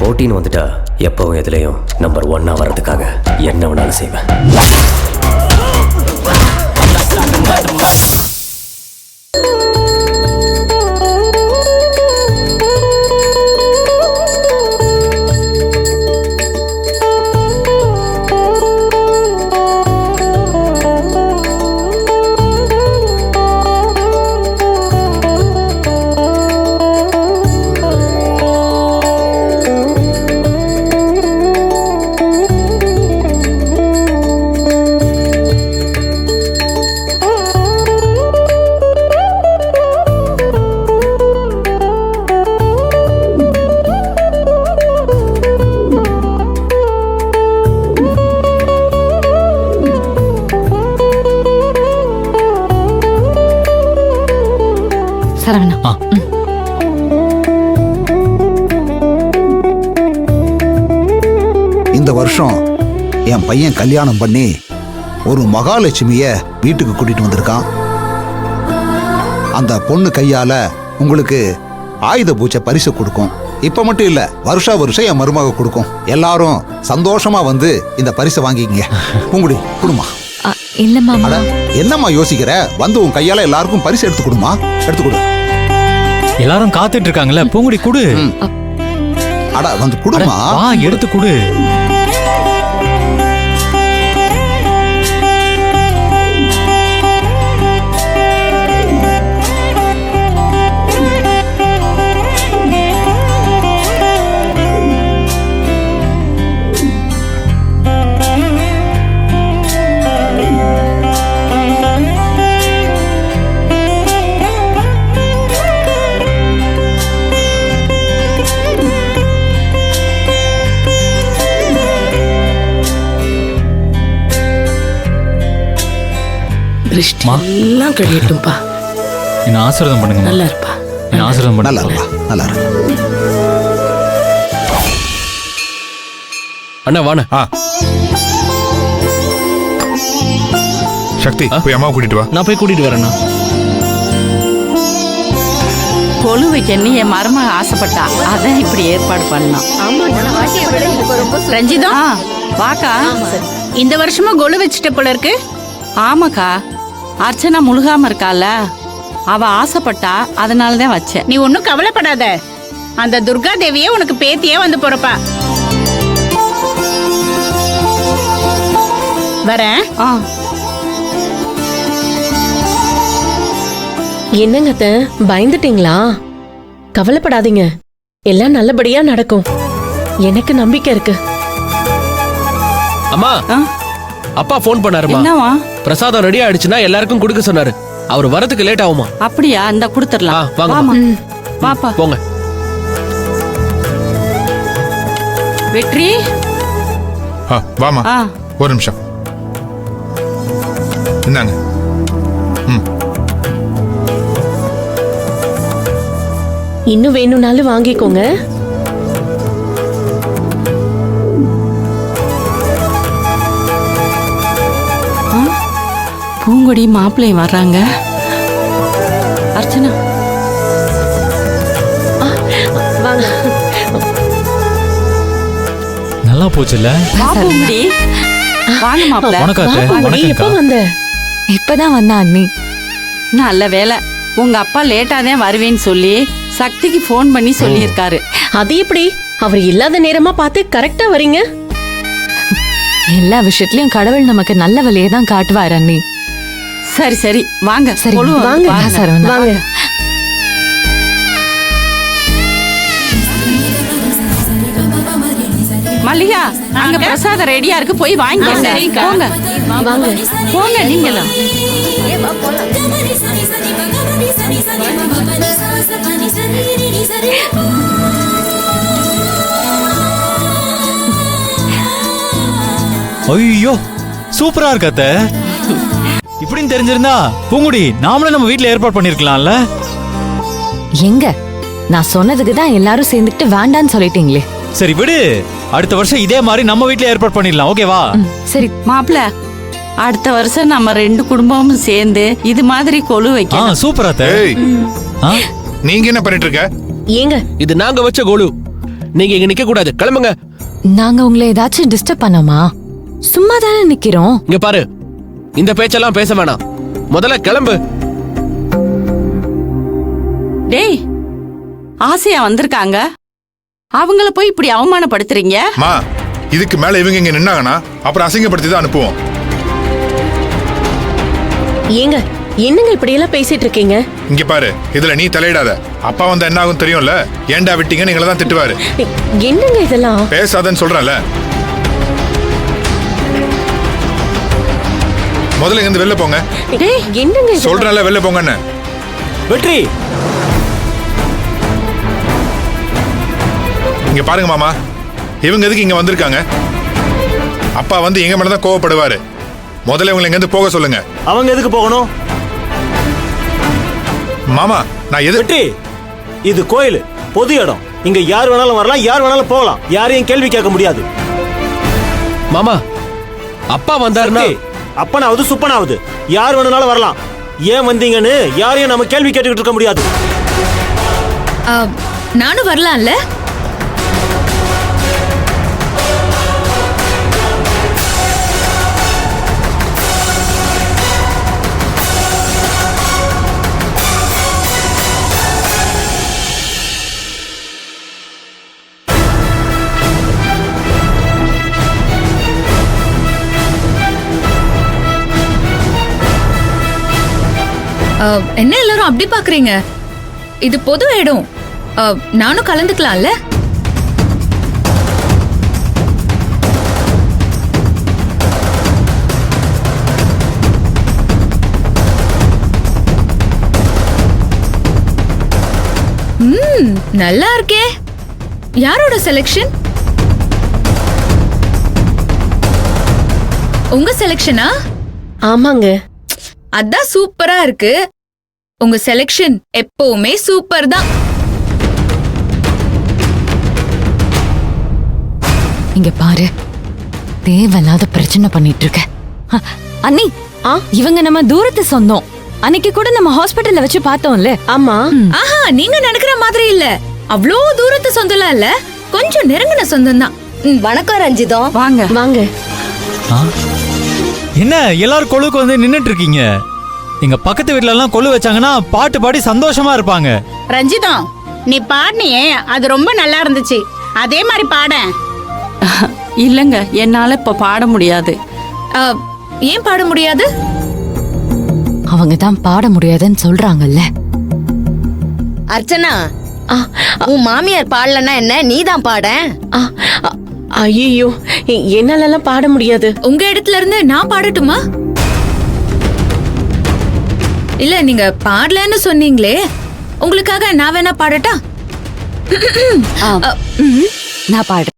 போட்டின்னு வந்துட்டா எப்பவும் எதுலையும் நம்பர் 1 வர்றதுக்காக என்ன வேணாலும் செய்வேன். இந்த வருஷம் என் பையன் கல்யாணம் பண்ணி ஒரு மகாலட்சுமிய வீட்டுக்கு கூட்டிட்டு வந்திருக்கான். அந்த பொண்ணு கையால உங்களுக்கு ஆயுத பூஜை பரிசு கொடுக்கும். இப்ப மட்டும் இல்ல, வருஷா வருஷம் என் மருமக கொடுக்கும். எல்லாரும் சந்தோஷமா வந்து இந்த பரிசை வாங்கிக்கங்க. பூங்குடி குடுமா. என்னம்மா யோசிக்கிற? வந்து உன் கையால எல்லாருக்கும் பரிசு எடுத்து கொடுமா. எடுத்து கொடு. எல்லாரும் காத்துட்டு இருக்காங்கல்ல, பூங்குடி குடு. அட வந்து குடுமா. எடுத்து குடு. எல்லாம் கழியட்டும்பா. என்ன ஆசீர்வாதம் பண்ணுங்க. நல்லா இருப்பா. என்ன ஆசீர்வாதம் பண்ணுங்க. நல்லா இருப்பா. நல்லா இருக்கு. அண்ணா வாண்ணா. சக்தி போய் அம்மாவை கூட்டிட்டு வா. நான் போய் கூட்டிட்டு வரேண்ணா. கொலு வைக்கன்னு என் மருமக ஆசைப்பட்டா, அதான் இப்படி ஏற்பாடு பண்ணோம். ரஞ்சிதா வாக்கா. இந்த வருஷமும் கொலு வச்சுட்ட போல இருக்கு. ஆமாக்கா, அர்ச்சனா முழுகாம இருக்கால, அவ ஆசைப்பட்டா, அதனாலதான் வச்சேன். நீ ஒன்னும் கவலைப்படாத, அந்த துர்கா தேவியே உனக்கு பேத்தியே வந்து போறப்பா. வரேன். என்னங்க அத்தை, பயந்துட்டீங்களா? கவலைப்படாதீங்க, எல்லாம் நல்லபடியா நடக்கும். எனக்கு நம்பிக்கை இருக்கு. அம்மா, அப்பா போன் பண்ணாருமா. என்னவா? பிரசாதம் ரெடி ஆயிடுச்சுன்னா எல்லாருக்கும் கொடுக்க சொன்னாரு. அவர் வரதுக்கு லேட் ஆகுமா? அப்படியா? இந்த கொடுத்துடலாம். வாங்க. வாப்பா போங்க. வெற்றி வாமா. ஒரு நிமிஷம் இந்தாங்க. இன்னும் வேணும்னாலும் வாங்கிக்கோங்க. பூங்குடி மாப்பிள்ளையும் வர்றாங்க. அர்ச்சனா வாங்க. நல்லா போச்சுல்ல? பூங்குடி வாங்க மாப்பிள்ளை. எப்ப வந்த? இப்பதான் வந்தா அண்ணி. நல்ல வேலை, உங்க அப்பா லேட்டா தான் வருவேன்னு சொல்லி சக்திக்கு போன் பண்ணி சொல்லியிருக்காரு. அது எப்படி? அவர் இல்லாத நேரமா பார்த்து கரெக்டா வரீங்க? எல்லா விஷயத்திலயும் கடவுள் நமக்கு நல்ல வழியை தான் காட்டுவார் அண்ணி. சரி சரி வாங்க. சரி வாங்க. வாங்க. மல்லிகா, அங்க பிரசாதம் ரெடியா இருக்கு, போய் வாங்கிக்கோங்க. போங்க வாங்க. போங்க நீங்களும். ஐயோ சூப்பரா இருக்காத்த. இப்படின்னு தெரிஞ்சிருந்தா பூங்குடி நாமளே நம்ம வீட்ல ஏற்பாடு பண்ணிருக்கலாம்ல. எங்க நான் சொன்னதுக்கு தான் எல்லாரும் சேர்ந்துட்டு வேண்டான்னு சொல்லிட்டீங்களே. சரி விடு, அடுத்த வருஷம் இதே மாதிரி நம்ம வீட்ல ஏற்பாடு பண்ணிடலாம். ஓகேவா? சரி மாப்பிள்ள, அடுத்த வருஷம் நம்ம 2 குடும்பமும் சேர்ந்து இது மாதிரி கொலு வைக்கலாம். சூப்பரா. நீங்க என்ன பண்ணிட்டு இருக்க? ஏங்க இது நாங்க வச்ச கொலு. நீங்க இங்க நிக்க கூடாது, கிளம்புங்க. நாங்க உங்களை ஏதாச்சும் டிஸ்டர்ப் பண்ணோமா? சும்மா தானே நிக்கிறோம். இங்க பாரு, இந்த பேச்செல்லாம் பேச வேணாம், முதல்ல கிளம்பு. டேய், ஆசையா வந்திருக்காங்க, அவங்கள போய் இப்படி அவமானப்படுத்துறீங்க. மா, இதுக்கு மேல இவங்க இங்க நின்னாங்கன்னா அப்புறம் அசிங்கப்படுத்தி தான் அனுப்புவோம். ஏங்க என்னங்க இப்படி எல்லாம் பேசிட்டு இருக்கீங்க? இங்க பாரு, இதுல நீ தலையிடாத. அப்பா வந்தா என்ன ஆகும் தெரியும்ல? ஏன்டா விட்டீங்க நீங்கள தான் திட்டுவாரு. என்னங்க இதெல்லாம்? பேசாதன்னு சொல்றேன்ல. முதல்ல இங்க வெளில போங்க. டேய், என்னங்க இதெல்லாம்? சொல்றேன்ல, வெளில போங்கன்னு. வெற்றி, இங்க பாருங்க மாமா, இவங்க எதுக்கு இங்க வந்திருக்காங்க? அப்பா வந்து எங்க மேல தான் கோவப்படுவாரு. முதல்ல இவங்களை இங்க இருந்து போக சொல்லுங்க. அவங்க எதுக்கு போகணும்? மாமா, நான் எது வெற்றி, இது கோயில், பொது இடம். இங்க யார் வேணாலும் வரலாம், யார் வேணாலும் போகலாம். யாரையும் கேள்வி கேட்க முடியாது. மாமா, அப்பா வந்தாருன்னா அப்பனாவது சுப்பனாவது யார் வேணும்னாலும் வரலாம். ஏன் வந்தீங்கன்னு யாரையும் நம்ம கேள்வி கேட்டுக்கிட்டு இருக்க முடியாது. நானும் வரலாம்ல? என்ன எல்லாரும் அப்படி பாக்குறீங்க? இது பொது இடம், நானும் கலந்துக்கலாம்ல? நல்லா இருக்கே. யாரோட செலக்ஷன்? உங்க செலக்ஷனா? ஆமாங்க. அதான் சூப்பரா இருக்கு. உங்க செலக்ஷன் எப்பவுமே சூப்பர் தான். இங்க பாரு, தேவையில்லாத பிரச்சனை பண்ணிட்டு இருக்க. அண்ணி, இவங்க நம்ம தூரத்து சொந்தம். அன்னைக்கு கூட நம்ம ஹாஸ்பிட்டல்ல வச்சு பார்த்தோம்ல. ஆமா. ஆஹா, நீங்க நினைக்கிற மாதிரி இல்ல. அவ்வளோ தூரத்து சொந்தம்லாம் இல்ல, கொஞ்சம் நெருங்கின சொந்தம் தான். வணக்கம் ரஞ்சிதம். வாங்க வாங்க. என்ன எல்லாரும் கொழுக்கு வந்து நின்னுட்டு இருக்கீங்க? எங்க பக்கத்து வீட்ல எல்லாம் கொழு வச்சாங்கன்னா பாட்டு பாடி சந்தோஷமா இருப்பாங்க. ரஞ்சிதம், நீ பாடினியே அது ரொம்ப நல்லா இருந்துச்சு. அதே மாதிரி பாட. இல்லங்க, என்னால இப்ப பாட முடியாது. ஏன் பாட முடியாது? அவங்க தான் பாட முடியாதுன்னு சொல்றாங்கல்ல. அர்ச்சனா, உன் மாமியார் பாடலன்னா என்ன, நீ தான் பாட. ஐயோ, என்னாலலாம் பாட முடியாது. உங்க இடத்துல இருந்து நான் பாடட்டுமா? இல்ல, நீங்க பாடலன்னு சொன்னீங்களே, உங்களுக்காக நான் வேணா பாடட்டா? நான் பாடுறேன்.